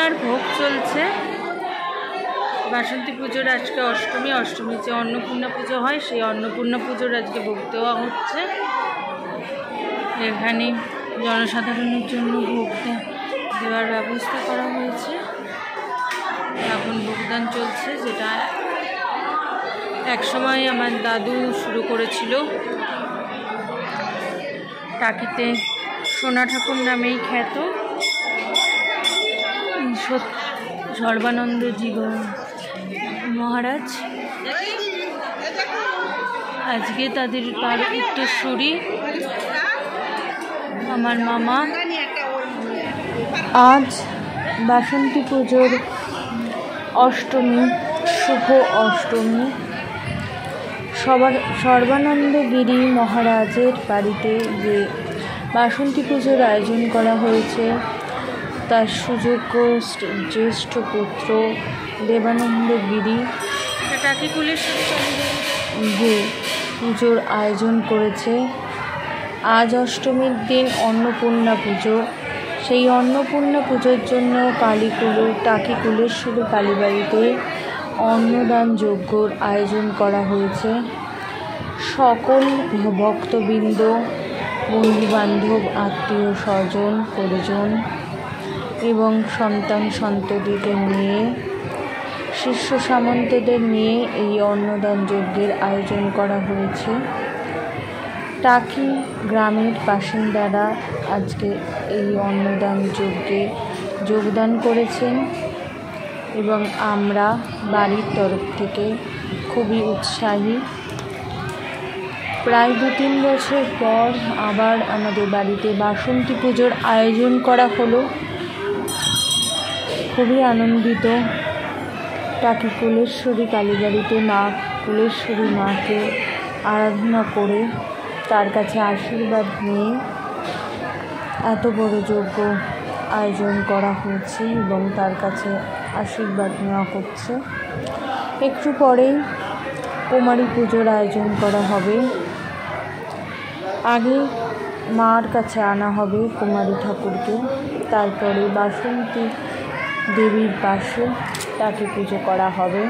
অন্নপূর্ণার ভোগ চলছে। বাসন্তী পুজোর আজকে অষ্টমী, অষ্টমীর যে অন্নপূর্ণা পুজো হয় সেই অন্নপূর্ণা পুজোর আজকে ভোগ দেওয়া হচ্ছে। এখানে জনসাধারণের জন্য ভোগ দেওয়ার ব্যবস্থা করা হয়েছে। এখন ভোগদান চলছে, যেটা একসময় আমার দাদু শুরু করেছিল। টাকিতে সোনা ঠাকুর নামেই খ্যাত সর্বানন্দ জীবন মহারাজ আজকে তার উত্তরসূরি আমার মামা। আজ বাসন্তী পুজোর অষ্টমী, শুভ অষ্টমী। সর্বানন্দ গিরি মহারাজের বাড়িতে যে বাসন্তী পুজোর আয়োজন করা হয়েছে, তার সুযোগ্য জ্যেষ্ঠ পুত্র দেবানন্দ গিরি যে পুজোর আয়োজন করেছে। আজ অষ্টমীর দিন অন্নপূর্ণা পুজো। সেই অন্নপূর্ণা পুজোর জন্য টাকিকুলেশ্বরী কালীবাড়িতে অন্নদান যজ্ঞর আয়োজন করা হয়েছে। সকল ভক্তবৃন্দ, বন্ধুবান্ধব, আত্মীয় স্বজন পরিজন এবং সন্তান সন্ততিদের নিয়ে, শিষ্য সামন্তদের নিয়ে এই অন্নদান যজ্ঞের আয়োজন করা হয়েছে। টাকি গ্রামের বাসিন্দারা আজকে এই অন্নদান যজ্ঞে যোগদান করেছেন এবং আমরা বাড়ির তরফ থেকে খুবই উৎসাহী। প্রায় 2-3 বছর পর আবার আমাদের বাড়িতে বাসন্তী পুজোর আয়োজন করা হলো। খুবই আনন্দিত। টাকি কুলেশ্বরী কালীবাড়িতে মা কুলেশ্বরী মাকে আরাধনা করে তার কাছে আশীর্বাদ নিয়ে এত বড় যজ্ঞ আয়োজন করা হয়েছে এবং তার কাছে আশীর্বাদ নেওয়া হচ্ছে। একটু পরেই কুমারী পুজোর আয়োজন করা হবে। আগে মার কাছে আনা হবে কুমারী ঠাকুরকে, তারপরে বাসন্তী দেবীর পাশে তাকে পুজো করা হবে।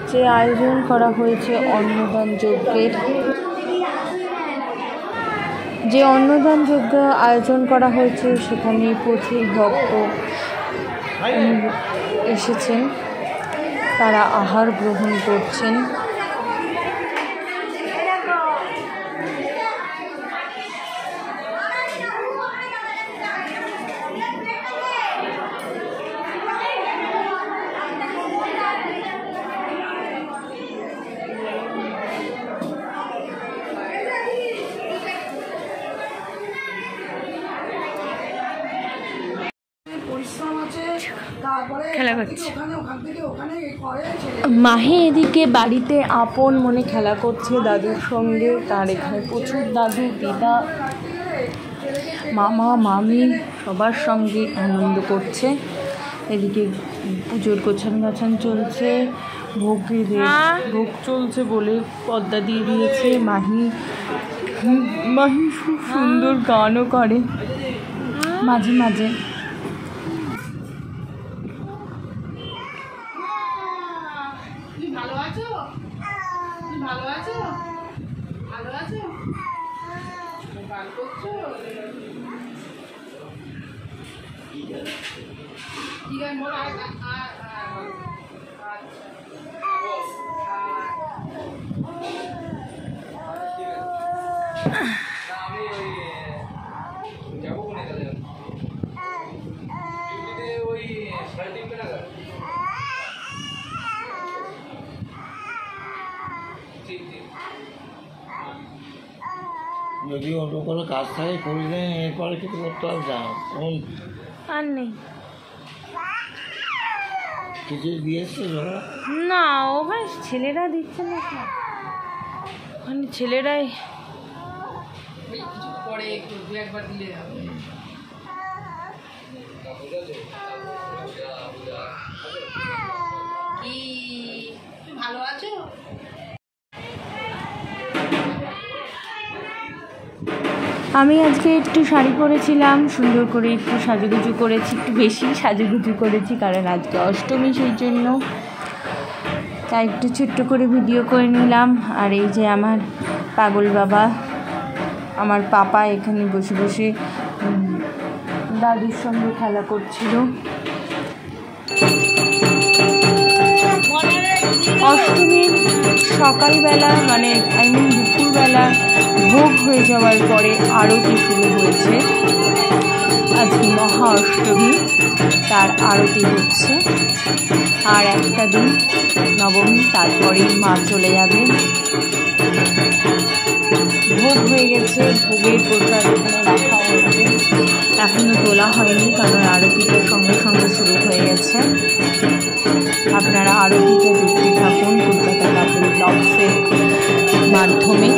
যে আয়োজন করা হয়েছে অন্নদান যজ্ঞের, যে অন্নদান যজ্ঞ আয়োজন করা হয়েছে সেখানে প্রচুর ভক্ত এসেছেন, তারা আহার গ্রহণ করছেন। খেলা করছে মাহি, এদিকে বাড়িতে আপন মনে খেলা করছে দাদুর সঙ্গে। তার এখানে প্রচুর দাদু, দিদা, মামা, মামি সবার সঙ্গে আনন্দ করছে। এদিকে পুজোর গোছান চলছে, ভোগ চলছে বলে পর্দা দিয়ে দিয়েছে। মাহি খুব সুন্দর গানও করে মাঝে মাঝে। যদি অন্য কোনো কাজ থাকে করলে এরপরে কিছু করতে হবে, যাও আর নেই কিছু দিয়েছে না। ওখানে ছেলেরা দিচ্ছে না, ওখানে ছেলেরাই পরে একবার দিলে হবে। কি ভালো আছো? আমি আজকে একটু শাড়ি পরেছিলাম, সুন্দর করে একটু সাজুগুজু করেছি, একটু বেশি সাজুগুজু করেছি কারণ আজকে অষ্টমী, সেই জন্য তাই একটু ছোট্ট করে ভিডিও করে নিলাম। আর এই যে আমার পাগল বাবা, আমার পাপা এখানে বসে বসে দাদুর সঙ্গে খেলা করছিল। অষ্টমীর সকালবেলা মানে দুপুরবেলা ভোগ হয়ে যাওয়ার পরে আরতি শুরু হয়েছে। আজকে মহা অষ্টমী, তার আরতি হচ্ছে। আর একটা দিন নবমী, তারপরেই মা চলে যাবে। ভোগ হয়ে গেছে, ভোগের প্রসাদ এখানে রাখা হয়েছে, এখনও তোলা হয়নি কারণ আরতিটা সঙ্গে সঙ্গে শুরু হয়ে গেছে। আপনারা আরতিটা দেখতে থাকুন কলকাতা কাপড় ব্লগসের মাধ্যমে।